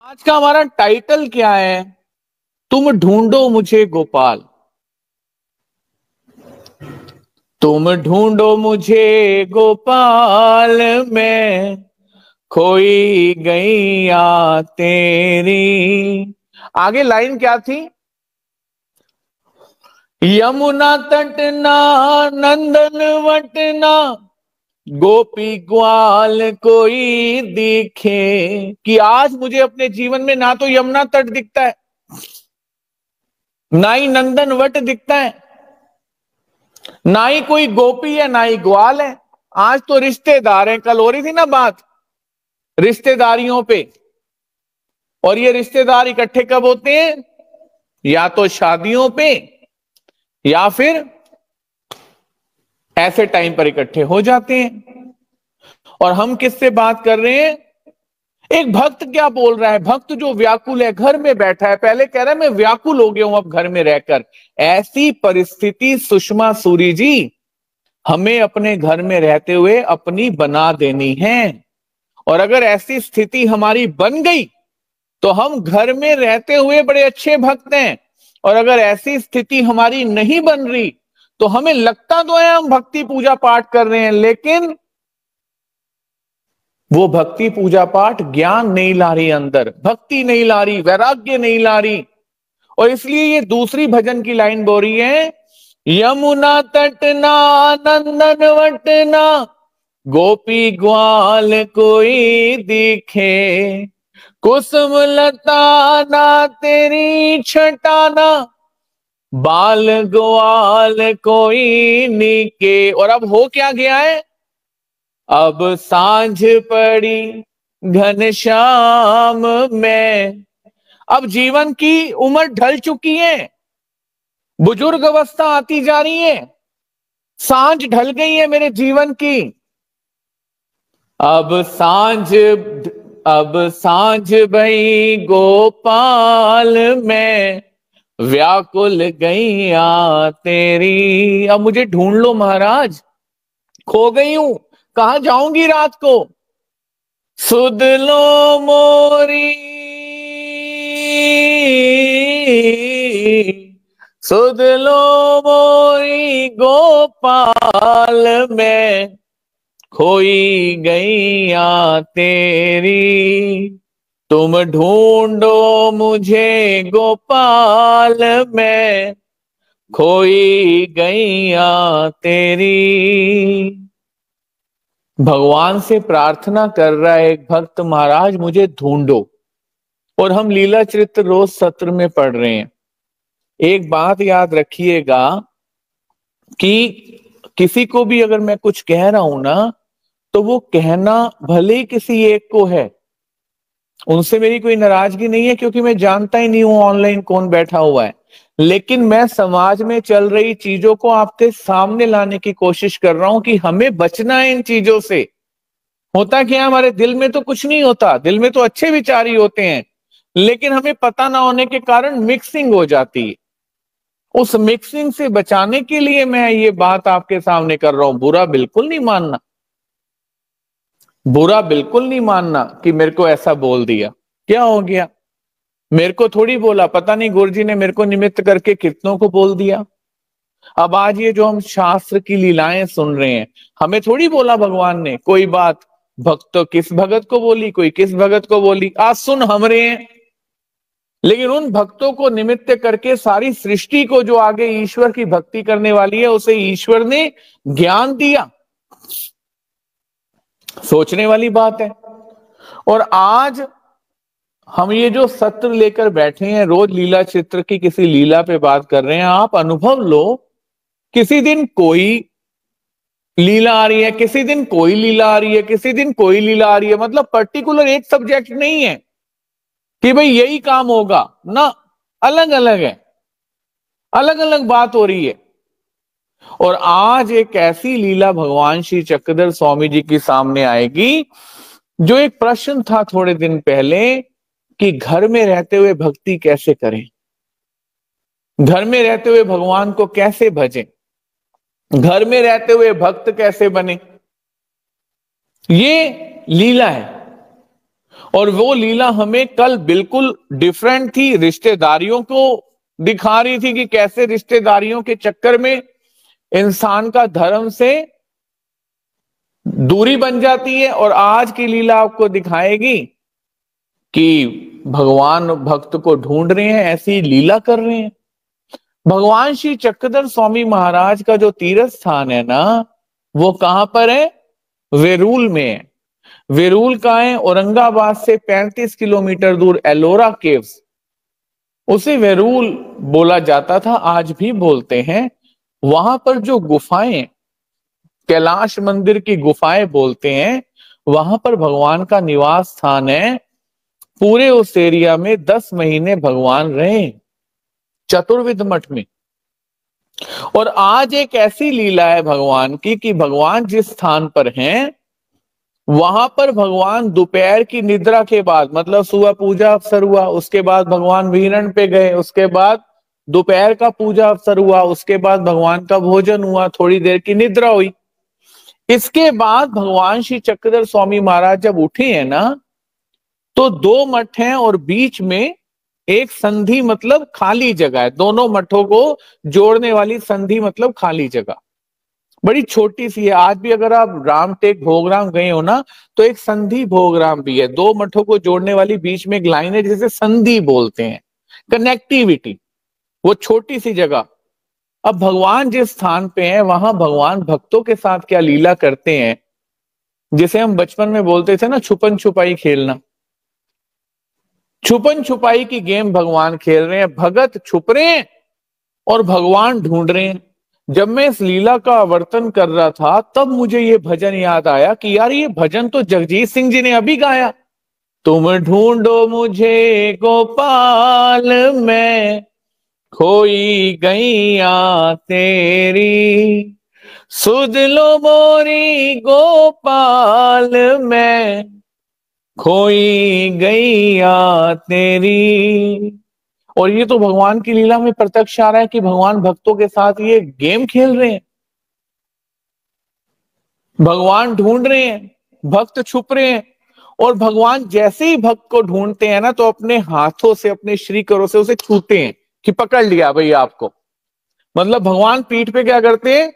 आज का हमारा टाइटल क्या है? तुम ढूंढो मुझे गोपाल। तुम ढूंढो मुझे गोपाल, मैं खोई गैया तेरी। आगे लाइन क्या थी? यमुना तटना नंदन वटना, गोपी ग्वाल कोई दिखे। कि आज मुझे अपने जीवन में ना तो यमुना तट दिखता है, ना ही नंदन वट दिखता है, ना ही कोई गोपी है, ना ही ग्वाल है। आज तो रिश्तेदार हैं। कल हो रही थी ना बात रिश्तेदारियों पे, और ये रिश्तेदार इकट्ठे कब होते हैं? या तो शादियों पे, या फिर ऐसे टाइम पर इकट्ठे हो जाते हैं। और हम किससे बात कर रहे हैं? एक भक्त क्या बोल रहा है? भक्त जो व्याकुल है, घर में बैठा है, पहले कह रहा है मैं व्याकुल हो गया हूं अब घर में रहकर। ऐसी परिस्थिति सुषमा सूरी जी हमें अपने घर में रहते हुए अपनी बना देनी है। और अगर ऐसी स्थिति हमारी बन गई तो हम घर में रहते हुए बड़े अच्छे भक्त हैं, और अगर ऐसी स्थिति हमारी नहीं बन रही तो हमें लगता तो है हम भक्ति पूजा पाठ कर रहे हैं, लेकिन वो भक्ति पूजा पाठ ज्ञान नहीं ला रही, अंदर भक्ति नहीं ला रही, वैराग्य नहीं ला रही। और इसलिए ये दूसरी भजन की लाइन बोल रही है, यमुना तटना नंदन वटना, गोपी ग्वाल कोई दिखे। कुसुम लता ना तेरी छटाना, बाल ग्वाल कोई निके। और अब हो क्या गया है? अब सांझ पड़ी घनश्याम में। अब जीवन की उम्र ढल चुकी है, बुजुर्ग अवस्था आती जा रही है, सांझ ढल गई है मेरे जीवन की। अब सांझ अब सांझ भई गोपाल, मैं व्याकुल गैया तेरी। अब मुझे ढूंढ लो महाराज, खो गई हूं, कहां जाऊंगी रात को? सुध लो मोरी, सुध लो मोरी गोपाल, मैं खोई गैया तेरी। तुम ढूंढो मुझे गोपाल, मैं खोई गैया तेरी। भगवान से प्रार्थना कर रहा है एक भक्त, महाराज मुझे ढूंढो। और हम लीला चरित्र रोज सत्र में पढ़ रहे हैं। एक बात याद रखिएगा कि किसी को भी अगर मैं कुछ कह रहा हूं ना, तो वो कहना भले ही किसी एक को है, उनसे मेरी कोई नाराजगी नहीं है, क्योंकि मैं जानता ही नहीं हूं ऑनलाइन कौन बैठा हुआ है। लेकिन मैं समाज में चल रही चीजों को आपके सामने लाने की कोशिश कर रहा हूं कि हमें बचना है इन चीजों से। होता क्या है, हमारे दिल में तो कुछ नहीं होता, दिल में तो अच्छे विचार ही होते हैं, लेकिन हमें पता ना होने के कारण मिक्सिंग हो जाती है। उस मिक्सिंग से बचाने के लिए मैं ये बात आपके सामने कर रहा हूं। बुरा बिल्कुल नहीं मानना, बुरा बिल्कुल नहीं मानना कि मेरे को ऐसा बोल दिया, क्या हो गया? मेरे को थोड़ी बोला, पता नहीं गुरुजी ने मेरे को निमित्त करके कितनों को बोल दिया। अब आज ये जो हम शास्त्र की लीलाएं सुन रहे हैं, हमें थोड़ी बोला भगवान ने कोई बात। भक्त तो किस भगत को बोली, कोई किस भगत को बोली, आज सुन हम रहे हैं। लेकिन उन भक्तों को निमित्त करके सारी सृष्टि को, जो आगे ईश्वर की भक्ति करने वाली है, उसे ईश्वर ने ज्ञान दिया। सोचने वाली बात है। और आज हम ये जो सत्र लेकर बैठे हैं, रोज लीला चित्र की किसी लीला पे बात कर रहे हैं। आप अनुभव लो, किसी दिन कोई लीला आ रही है, किसी दिन कोई लीला आ रही है, किसी दिन कोई लीला आ रही है। मतलब पर्टिकुलर एक सब्जेक्ट नहीं है कि भाई यही काम होगा ना, अलग अलग है, अलग अलग बात हो रही है। और आज एक ऐसी लीला भगवान श्री चक्रधर स्वामी जी के सामने आएगी, जो एक प्रश्न था थोड़े दिन पहले कि घर में रहते हुए भक्ति कैसे करें, घर में रहते हुए भगवान को कैसे भजें, घर में रहते हुए भक्त कैसे बने। ये लीला है। और वो लीला हमें कल बिल्कुल डिफरेंट थी, रिश्तेदारियों को दिखा रही थी कि कैसे रिश्तेदारियों के चक्कर में इंसान का धर्म से दूरी बन जाती है। और आज की लीला आपको दिखाएगी कि भगवान भक्त को ढूंढ रहे हैं, ऐसी लीला कर रहे हैं। भगवान श्री चक्रधर स्वामी महाराज का जो तीर्थ स्थान है ना, वो कहां पर है? वेरूल में है। वेरूल का है औरंगाबाद से 35 किलोमीटर दूर, एलोरा केव्स, उसे वेरूल बोला जाता था, आज भी बोलते हैं। वहां पर जो गुफाएं, कैलाश मंदिर की गुफाएं बोलते हैं, वहां पर भगवान का निवास स्थान है। पूरे उस एरिया में 10 महीने भगवान रहे, चतुर्विध मठ में। और आज एक ऐसी लीला है भगवान की कि भगवान जिस स्थान पर हैं, वहां पर भगवान दोपहर की निद्रा के बाद, मतलब सुबह पूजा अवसर हुआ, उसके बाद भगवान विहरण पे गए, उसके बाद दोपहर का पूजा अवसर हुआ, उसके बाद भगवान का भोजन हुआ, थोड़ी देर की निद्रा हुई। इसके बाद भगवान श्री चक्रधर स्वामी महाराज जब उठे हैं ना, तो 2 मठ हैं और बीच में एक संधि, मतलब खाली जगह है। दोनों मठों को जोड़ने वाली संधि मतलब खाली जगह, बड़ी छोटी सी है। आज भी अगर आप रामटेक भोगराम गए हो ना, तो एक संधि भोगराम भी है, 2 मठों को जोड़ने वाली बीच में एक लाइन है जिसे संधि बोलते हैं, कनेक्टिविटी, वो छोटी सी जगह। अब भगवान जिस स्थान पे हैं, वहां भगवान भक्तों के साथ क्या लीला करते हैं, जिसे हम बचपन में बोलते थे ना, छुपन छुपाई खेलना। छुपन छुपाई की गेम भगवान खेल रहे हैं, भगत छुप रहे हैं और भगवान ढूंढ रहे हैं। जब मैं इस लीला का आवर्तन कर रहा था, तब मुझे ये भजन याद आया कि यार, ये भजन तो जगजीत सिंह जी ने अभी गाया। तुम ढूंढो मुझे गोपाल, मैं खोई गैया तेरी, सुध लो मोरी गोपाल, मैं खोई गैया तेरी। और ये तो भगवान की लीला में प्रत्यक्ष आ रहा है कि भगवान भक्तों के साथ ये गेम खेल रहे हैं, भगवान ढूंढ रहे हैं, भक्त छुप रहे हैं। और भगवान जैसे ही भक्त को ढूंढते हैं ना, तो अपने हाथों से, अपने श्रीकरों से उसे छूते हैं कि पकड़ लिया भाई आपको। मतलब भगवान पीठ पे क्या करते हैं,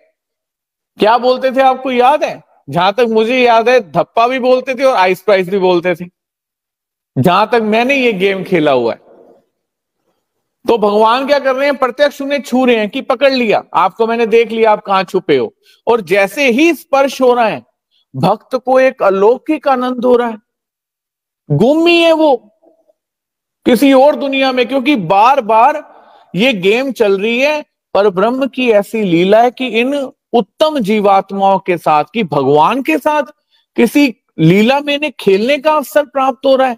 क्या बोलते थे आपको याद है? जहां तक मुझे याद है, धप्पा भी बोलते थे और आइस प्राइस भी बोलते थे, जहां तक मैंने ये गेम खेला हुआ है। तो भगवान क्या कर रहे हैं, प्रत्यक्ष उन्हें छू रहे हैं कि पकड़ लिया आपको, मैंने देख लिया आप कहां छुपे हो। और जैसे ही स्पर्श हो रहा है, भक्त को एक अलौकिक आनंद हो रहा है, गुम ही है वो किसी और दुनिया में, क्योंकि बार बार ये गेम चल रही है। पर ब्रह्म की ऐसी लीला है कि इन उत्तम जीवात्माओं के साथ, कि भगवान के साथ किसी लीला में इन्हें खेलने का अवसर प्राप्त हो रहा है।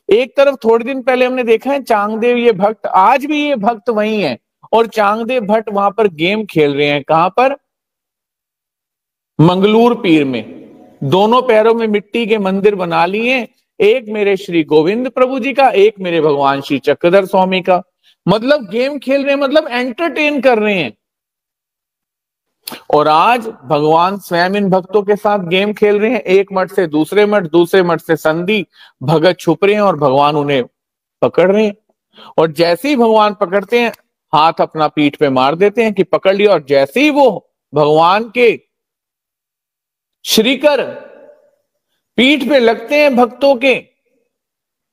एक तरफ थोड़े दिन पहले हमने देखा है चांगदेव, ये भक्त, आज भी ये भक्त वही है, और चांगदेव भट्ट वहां पर गेम खेल रहे हैं। कहां पर? मंगलूर पीर में। दोनों पैरों में मिट्टी के मंदिर बना लिए, एक मेरे श्री गोविंद प्रभु जी का, एक मेरे भगवान श्री चक्रधर स्वामी का। मतलब गेम खेल रहे हैं, मतलब एंटरटेन कर रहे हैं। और आज भगवान स्वयं इन भक्तों के साथ गेम खेल रहे हैं, एक मठ से दूसरे मठ, दूसरे मठ से संधि, भगत छुप रहे हैं और भगवान उन्हें पकड़ रहे हैं। और जैसे ही भगवान पकड़ते हैं, हाथ अपना पीठ पे मार देते हैं कि पकड़ लिया। और जैसे ही वो भगवान के श्रीकर पीठ पे लगते हैं भक्तों के,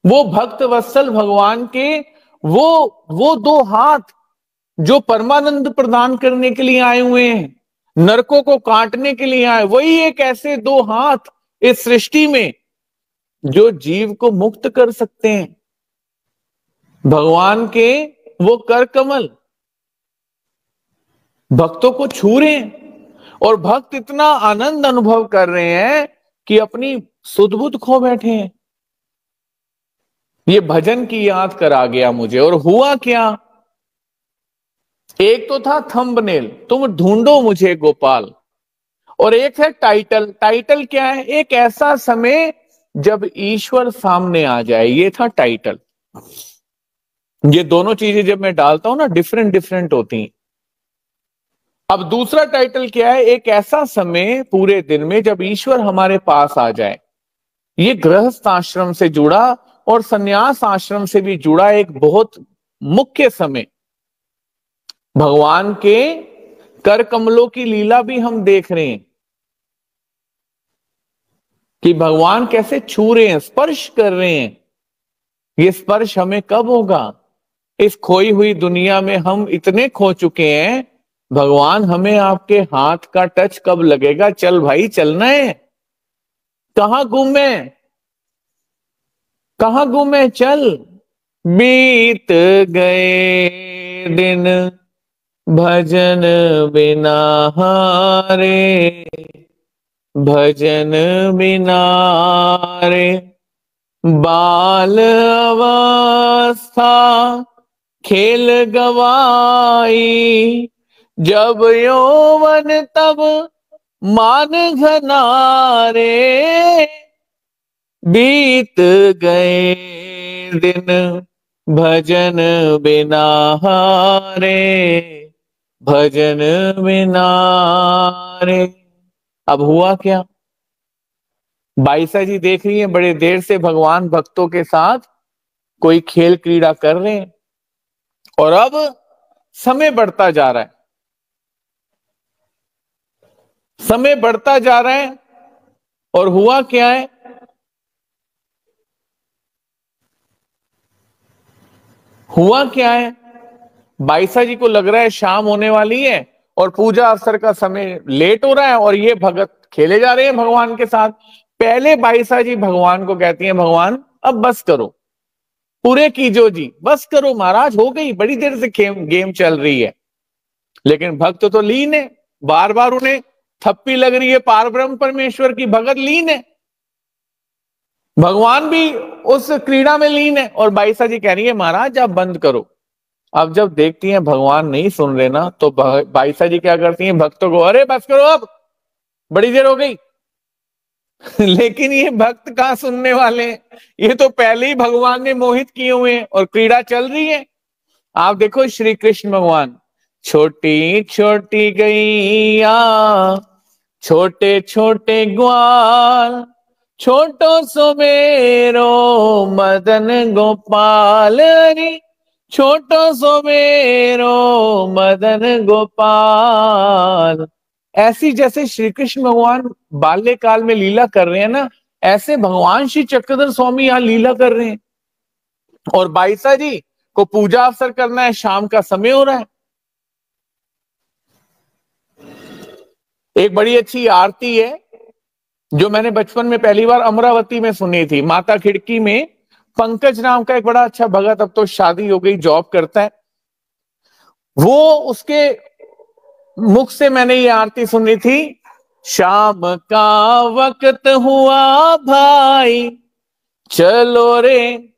वो भक्त वत्सल भगवान के वो 2 हाथ जो परमानंद प्रदान करने के लिए आए हुए हैं, नरकों को काटने के लिए आए, वही एक ऐसे 2 हाथ इस सृष्टि में जो जीव को मुक्त कर सकते हैं। भगवान के वो कर कमल भक्तों को छू रहे हैं, और भक्त इतना आनंद अनुभव कर रहे हैं कि अपनी सुध बुध खो बैठे हैं। ये भजन की याद करा गया मुझे। और हुआ क्या, एक तो था थंबनेल, तुम ढूंढो मुझे गोपाल, और एक है टाइटल। टाइटल क्या है? एक ऐसा समय जब ईश्वर सामने आ जाए, ये था टाइटल। ये दोनों चीजें जब मैं डालता हूं ना, डिफरेंट डिफरेंट होती हैं। अब दूसरा टाइटल क्या है? एक ऐसा समय पूरे दिन में जब ईश्वर हमारे पास आ जाए। ये गृहस्थ आश्रम से जुड़ा और संन्यास आश्रम से भी जुड़ा एक बहुत मुख्य समय। भगवान के कर कमलों की लीला भी हम देख रहे हैं कि भगवान कैसे छू रहे हैं, स्पर्श कर रहे हैं। ये स्पर्श हमें कब होगा? इस खोई हुई दुनिया में हम इतने खो चुके हैं, भगवान हमें आपके हाथ का टच कब लगेगा? चल भाई, चलना है। कहां घूमे, कहां घूमे, चल। बीत गए दिन भजन बिना हारे, भजन बिना रे। बाल अवस्था खेल गवाई, जब यौवन तब मान घनारे। बीत गए दिन भजन बिना हारे, भजन बिना रे। अब हुआ क्या? बाईसा जी देख रही हैं बड़े देर से भगवान भक्तों के साथ कोई खेल क्रीड़ा कर रहे हैं, और अब समय बढ़ता जा रहा है, समय बढ़ता जा रहा है। और हुआ क्या है? हुआ क्या है? बाईसा जी को लग रहा है शाम होने वाली है और पूजा अवसर का समय लेट हो रहा है, और ये भगत खेले जा रहे हैं भगवान के साथ। पहले बाईसा जी भगवान को कहती हैं, भगवान अब बस करो, पूरे कीजो जी, बस करो महाराज, हो गई, बड़ी देर से गेम चल रही है। लेकिन भक्त तो लीन है, बार बार उन्हें थप्पी लग रही है, पारब्रह्म परमेश्वर की, भगत लीन है, भगवान भी उस क्रीड़ा में लीन है। और बाईसा जी कह रही है, महाराज आप बंद करो। अब जब देखती हैं भगवान नहीं सुन रहे ना, तो बाईसा जी क्या करती हैं, भक्तों को, अरे बस करो अब, बड़ी देर हो गई। लेकिन ये भक्त कहां सुनने वाले हैं, ये तो पहले ही भगवान ने मोहित किए हुए हैं और क्रीड़ा चल रही है। आप देखो श्री कृष्ण भगवान, छोटी छोटी गैया, छोटे छोटे ग्वाल, छोटो सो मेरो मदन गोपाल रे, छोटो सो मेरो मदन गोपाल। ऐसी जैसे श्री कृष्ण भगवान बाल्यकाल में लीला कर रहे हैं ना, ऐसे भगवान श्री चक्रधर स्वामी यहां लीला कर रहे हैं। और बाईसा जी को पूजा अवसर करना है, शाम का समय हो रहा है। एक बड़ी अच्छी आरती है जो मैंने बचपन में पहली बार अमरावती में सुनी थी, माता खिड़की में पंकज नाम का एक बड़ा अच्छा भगत, अब तो शादी हो गई, जॉब करता है, वो उसके मुख से मैंने ये आरती सुनी थी। शाम का वक्त हुआ भाई, चलो रे,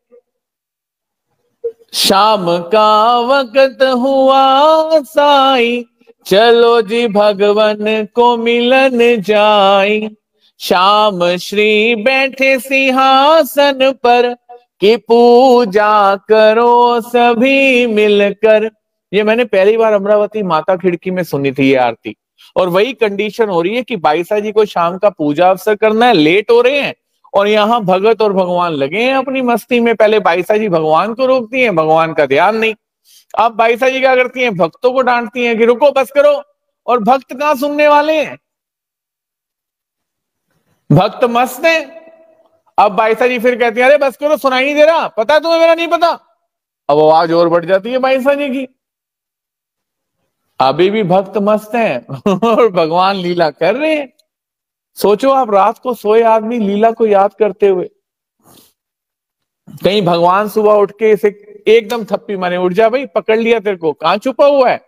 शाम का वक्त हुआ साई, चलो जी भगवन को मिलन जाई। श्याम श्री बैठे सिंहासन पर, कि पूजा करो सभी मिलकर। ये मैंने पहली बार अमरावती माता खिड़की में सुनी थी ये आरती। और वही कंडीशन हो रही है कि बाईसा जी को शाम का पूजा अवसर करना है, लेट हो रहे हैं, और यहाँ भगत और भगवान लगे हैं अपनी मस्ती में। पहले बाईसा जी भगवान को रोकती हैं, भगवान का ध्यान नहीं। अब बाईसा जी क्या करती हैं, भक्तों को डांटती हैं कि रुको, बस करो। और भक्त कहां सुनने वाले हैं, भक्त मस्त हैं। अब बाईसा जी फिर कहती है, अरे बस करो, सुनाई नहीं दे रहा, पता है तुम्हें, मेरा नहीं पता। अब आवाज और बढ़ जाती है बाईसा जी की। अभी भी भक्त मस्त हैं और भगवान लीला कर रहे हैं। सोचो आप, रात को सोए आदमी लीला को याद करते हुए, कहीं भगवान सुबह उठ के इसे एकदम थप्पी मारे, उठ जा भाई, पकड़ लिया तेरे को, कहां छुपा हुआ है,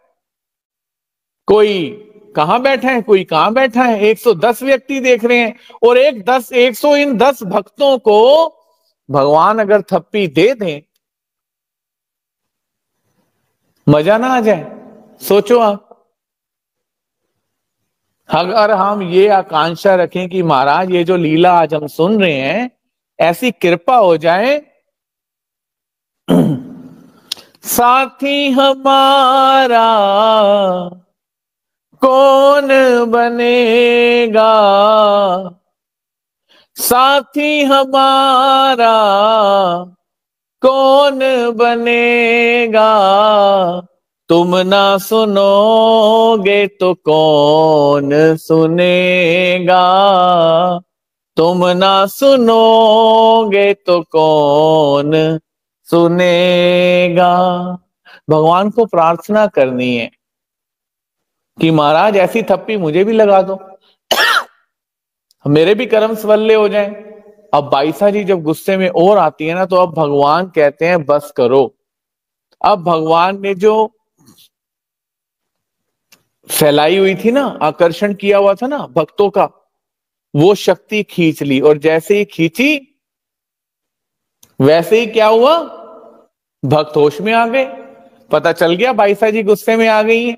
कोई कहां बैठा है, कोई कहां बैठा है। 110 व्यक्ति देख रहे हैं, और 100 इन 10 भक्तों को भगवान अगर थप्पी दे दें, मजा ना आ जाए? सोचो आप, अगर हम ये आकांक्षा रखें कि महाराज ये जो लीला आज हम सुन रहे हैं, ऐसी कृपा हो जाए, साथी हमारा कौन बनेगा, साथी हमारा कौन बनेगा, तुम ना सुनोगे तो कौन सुनेगा, तुम ना सुनोगे तो कौन सुनेगा। भगवान को प्रार्थना करनी है कि महाराज ऐसी थप्पी मुझे भी लगा दो, मेरे भी कर्म स्वल्ले हो जाएं। अब बाईसा जी जब गुस्से में और आती है ना, तो अब भगवान कहते हैं बस करो। अब भगवान ने जो फैलाई हुई थी ना, आकर्षण किया हुआ था ना भक्तों का, वो शक्ति खींच ली, और जैसे ही खींची वैसे ही क्या हुआ, भक्त होश में आ गए। पता चल गया बाईसा जी गुस्से में आ गई हैं।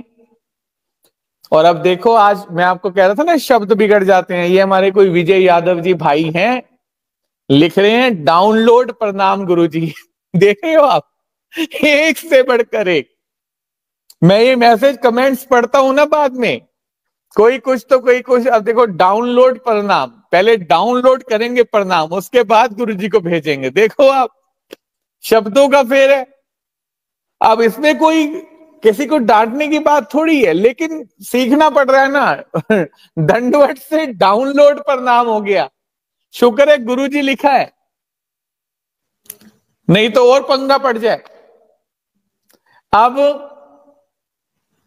और अब देखो, आज मैं आपको कह रहा था ना शब्द बिगड़ जाते हैं, ये हमारे कोई विजय यादव जी भाई हैं, लिख रहे हैं डाउनलोड प्रणाम गुरुजी। देख रहे हो आप, एक से बढ़कर एक। मैं ये मैसेज कमेंट्स पढ़ता हूं ना बाद में, कोई कुछ तो कोई कुछ। अब देखो, डाउनलोड प्रणाम, पहले डाउनलोड करेंगे प्रणाम, उसके बाद गुरुजी को भेजेंगे। देखो आप, शब्दों का फेर है। अब इसमें कोई किसी को डांटने की बात थोड़ी है, लेकिन सीखना पड़ रहा है ना। दंडवत से डाउनलोड प्रणाम हो गया, शुक्र है गुरुजी लिखा है, नहीं तो और पंगा पड़ जाए। अब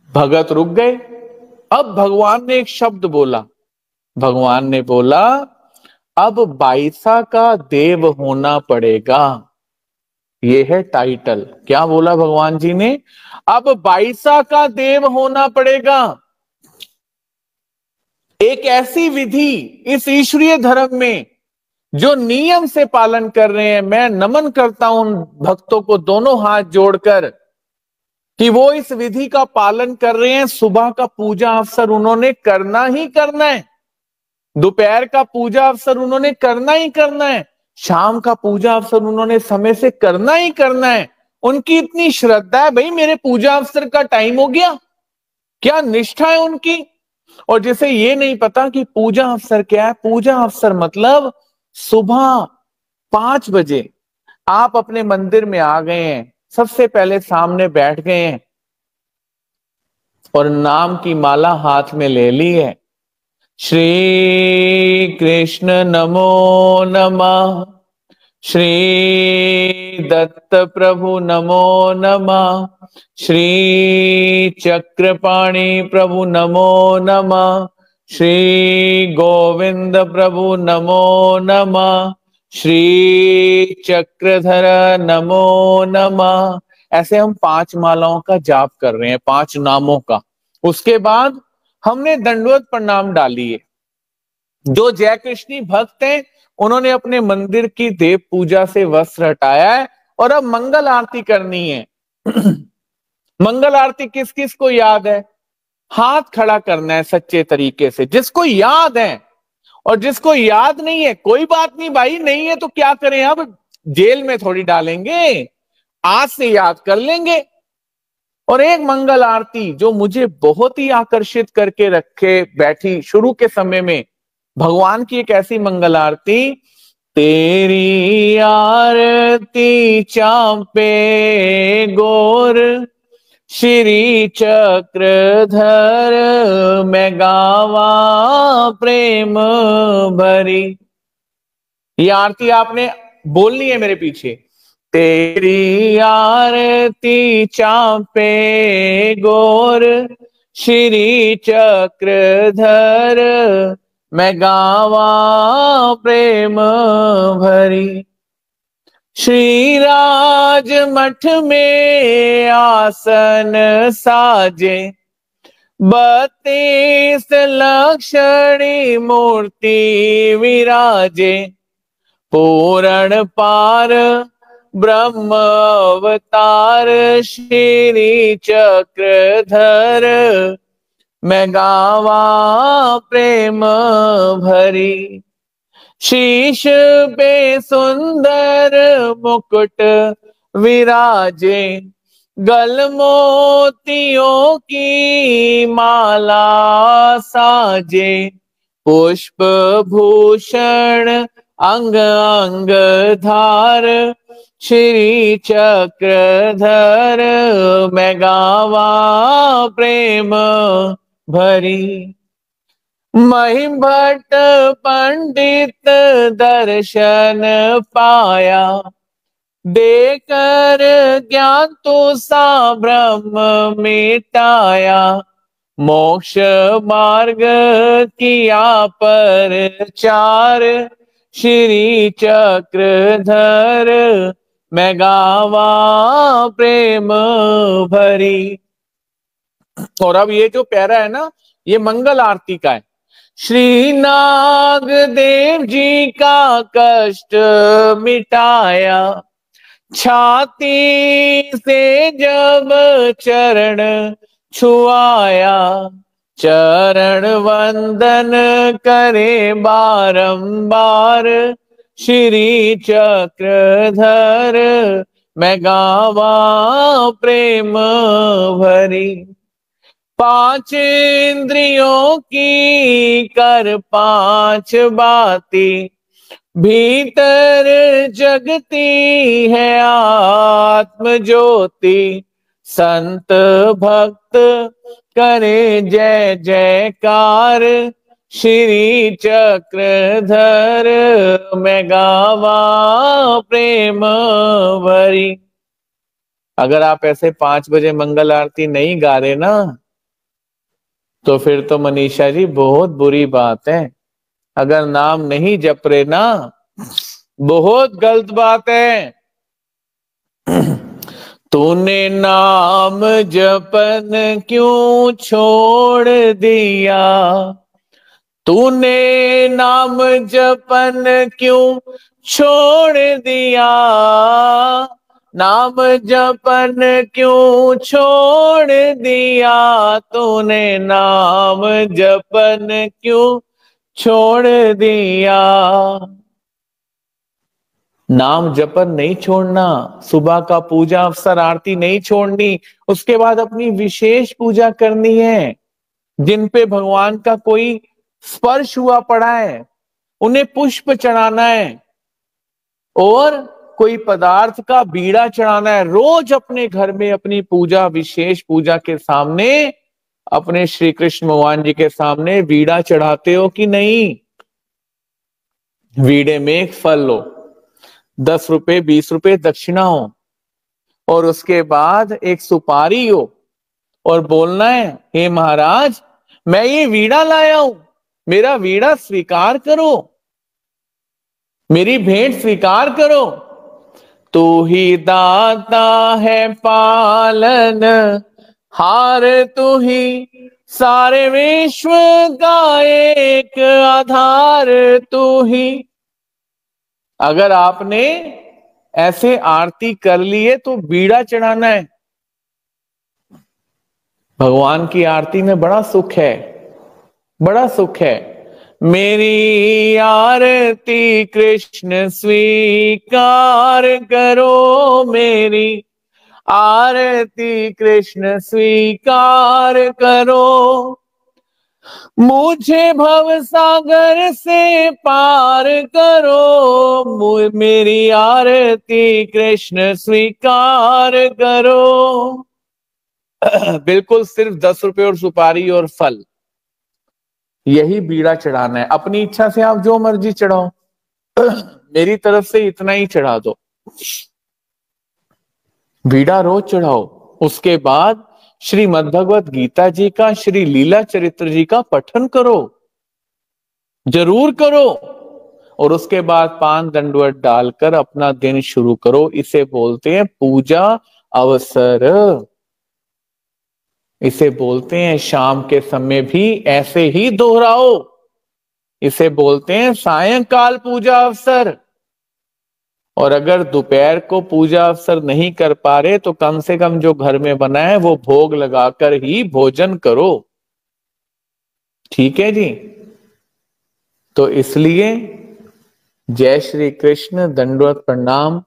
भगत रुक गए। अब भगवान ने एक शब्द बोला, भगवान ने बोला अब बाईसा का देव होना पड़ेगा। ये है टाइटल। क्या बोला भगवान जी ने, अब बाईसा का देव होना पड़ेगा। एक ऐसी विधि इस ईश्वरीय धर्म में जो नियम से पालन कर रहे हैं, मैं नमन करता हूं उन भक्तों को दोनों हाथ जोड़कर कि वो इस विधि का पालन कर रहे हैं। सुबह का पूजा अवसर उन्होंने करना ही करना है, दोपहर का पूजा अवसर उन्होंने करना ही करना है, शाम का पूजा अवसर उन्होंने समय से करना ही करना है। उनकी इतनी श्रद्धा है, भाई मेरे पूजा अवसर का टाइम हो गया, क्या निष्ठा है उनकी। और जिसे ये नहीं पता कि पूजा अवसर क्या है, पूजा अवसर मतलब सुबह 5 बजे आप अपने मंदिर में आ गए हैं, सबसे पहले सामने बैठ गए हैं और नाम की माला हाथ में ले ली है। श्री कृष्ण नमो नमः, श्री दत्त प्रभु नमो नमः, श्री चक्रपाणि प्रभु नमो नमः, श्री गोविंद प्रभु नमो नमः, श्री चक्रधर नमो नमः। ऐसे हम 5 मालाओं का जाप कर रहे हैं, 5 नामों का। उसके बाद हमने दंडवत प्रणाम डाली है। जो जय कृष्णी भक्त हैं उन्होंने अपने मंदिर की देव पूजा से वस्त्र हटाया है और अब मंगल आरती करनी है। मंगल आरती किस किस को याद है, हाथ खड़ा करना है सच्चे तरीके से, जिसको याद है। और जिसको याद नहीं है कोई बात नहीं भाई, नहीं है तो क्या करें, अब जेल में थोड़ी डालेंगे, आज से याद कर लेंगे। और एक मंगल आरती जो मुझे बहुत ही आकर्षित करके रखे बैठी शुरू के समय में, भगवान की एक ऐसी मंगल आरती, तेरी आरती चांपे गोर श्री चक्रधर, मैं गावा प्रेम भरी। ये आरती आपने बोलनी है मेरे पीछे। तेरी आरती चांपे गोर श्री चक्रधर, मैं गावा प्रेम भरी। श्री राज मठ में आसन साजे, 32 लक्षणी मूर्ति विराजे, पूर्ण पार ब्रह्म अवतार श्री चक्रधर, मैं गावा प्रेम भरी। शीश पे सुंदर मुकुट विराजे, गल मोतियों की माला साजे, पुष्प भूषण अंग अंग धार, श्री चक्रधर मैं गावा प्रेम भरी। महिम भट्ट पंडित दर्शन पाया, देकर ज्ञान तो सा ब्रह्म मिटाया। मोक्ष मार्ग किया परचार, श्री चक्रधर मैं गावा प्रेम भरी। और अब ये जो पैरा है ना, ये मंगल आरती का है। श्री नाग देव जी का कष्ट मिटाया, छाती से जब चरण छुआया। चरण वंदन करे बारंबार, श्री चक्रधर मैं गावा प्रेम भरी। पांच इंद्रियों की कर पांच बातें, भीतर जगती है आत्म ज्योति। संत भक्त करे जय जयकार, श्री चक्रधर मैं गावा प्रेम भरी। अगर आप ऐसे 5 बजे मंगल आरती नहीं गा रहे ना, तो फिर तो मनीषा जी बहुत बुरी बात है। अगर नाम नहीं जप रहे ना, बहुत गलत बात है। तूने नाम जपन क्यों छोड़ दिया, तूने नाम जपन क्यों छोड़ दिया। नाम जपन क्यों छोड़ दिया, तूने नाम जपन क्यों छोड़ दिया। नाम जपन नहीं छोड़ना, सुबह का पूजा अवसर आरती नहीं छोड़नी, उसके बाद अपनी विशेष पूजा करनी है। जिन पे भगवान का कोई स्पर्श हुआ पड़ा है, उन्हें पुष्प चढ़ाना है और कोई पदार्थ का बीड़ा चढ़ाना है। रोज अपने घर में अपनी पूजा, विशेष पूजा के सामने, अपने श्री कृष्ण भगवान जी के सामने बीड़ा चढ़ाते हो कि नहीं? बीड़े में एक फल लो, 10 रुपए 20 रुपए दक्षिणा हो, और उसके बाद एक सुपारी हो, और बोलना है, हे महाराज मैं ये वीड़ा लाया हूं, मेरा वीड़ा स्वीकार करो, मेरी भेंट स्वीकार करो। तू ही दाता है पालन हार, तू ही सारे विश्व का एक आधार, तू ही। अगर आपने ऐसे आरती कर ली है तो बीड़ा चढ़ाना है। भगवान की आरती में बड़ा सुख है, बड़ा सुख है। मेरी आरती कृष्ण स्वीकार करो, मेरी आरती कृष्ण स्वीकार करो। मुझे भव सागर से पार करो, मेरी आरती कृष्ण स्वीकार करो। बिल्कुल सिर्फ 10 रुपए और सुपारी और फल, यही बीड़ा चढ़ाना है। अपनी इच्छा से आप जो मर्जी चढ़ाओ, मेरी तरफ से इतना ही चढ़ा दो। बीड़ा रोज चढ़ाओ। उसके बाद श्रीमद् भगवत गीता जी का, श्री लीला चरित्र जी का पठन करो, जरूर करो। और उसके बाद पान दंडवत डालकर अपना दिन शुरू करो। इसे बोलते हैं पूजा अवसर, इसे बोलते हैं शाम के समय भी ऐसे ही दोहराओ, इसे बोलते हैं सायंकाल पूजा अवसर। और अगर दोपहर को पूजा अवसर नहीं कर पा रहे तो कम से कम जो घर में बना है वो भोग लगाकर ही भोजन करो, ठीक है जी। तो इसलिए जय श्री कृष्ण, दंडवत प्रणाम।